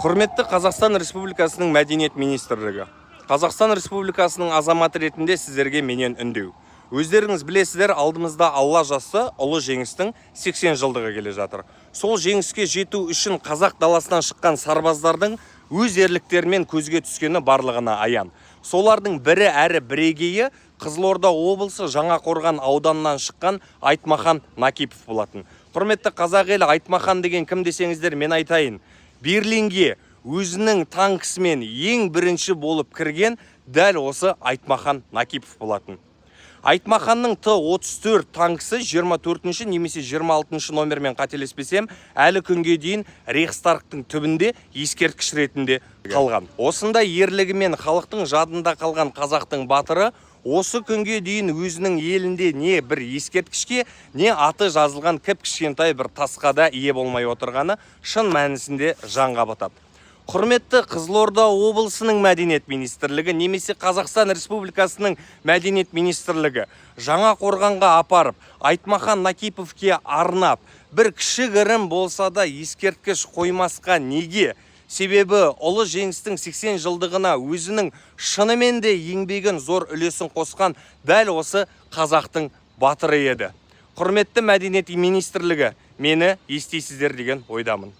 Құрметті Қазақстан Республикасының Мәдениет министрлігі. Қазақстан Республикасының азаматы ретінде сіздерге менен үндеу. Өздеріңіз білесіздер, алдымызда Алла жазса ұлы жеңістің 80 жылдығы келе жатыр. Сол жеңіске жету үшін қазақ даласынан шыққан сарбаздардың өз ерліктерімен көзге түскені барлығына аян. Солардың бірі әрі бірегейі Қызылорда облысы Жаңақорған ауданынан шыққан Айтмахан Накипов болатын. Құрметті қазақ елі, Айтмахан деген кім десеңіздер, мен айтайын. Берлинге өзінің танкісімен ең бірінші болып кірген дәл осы Айтмахан Накипов болатын. Айтмаханның Т-34 танкісі 24-ші немесе 26-шы номермен қателеспесем, әлі күнге дейін Рейхстагтың түбінде ескерткіш ретінде қалған. Осындай ерлігімен халықтың жадында қалған қазақтың батыры осы күнге дейін өзінің елінде не бір ескерткішке, не аты жазылған кіп-кішкентай бір тасқа да ие болмай отырғаны шын мәнісінде жанға батады. Құрметті Қызылорда облысының мәдениет министрлігі немесе Қазақстан Республикасының мәдениет министрлігі Жаңақорғанға апарып, Айтмахан Накиповке арнап, бір кішігірім болса да ескерткіш қоймасқа неге? Себебі ұлы жеңістің 80 жылдығына өзінің шынымен де еңбегін зор үлесін қосқан дәл осы қазақтың батыры еді. Құрметті мәдениет министрлігі, мені естисіздер деген ойдамын.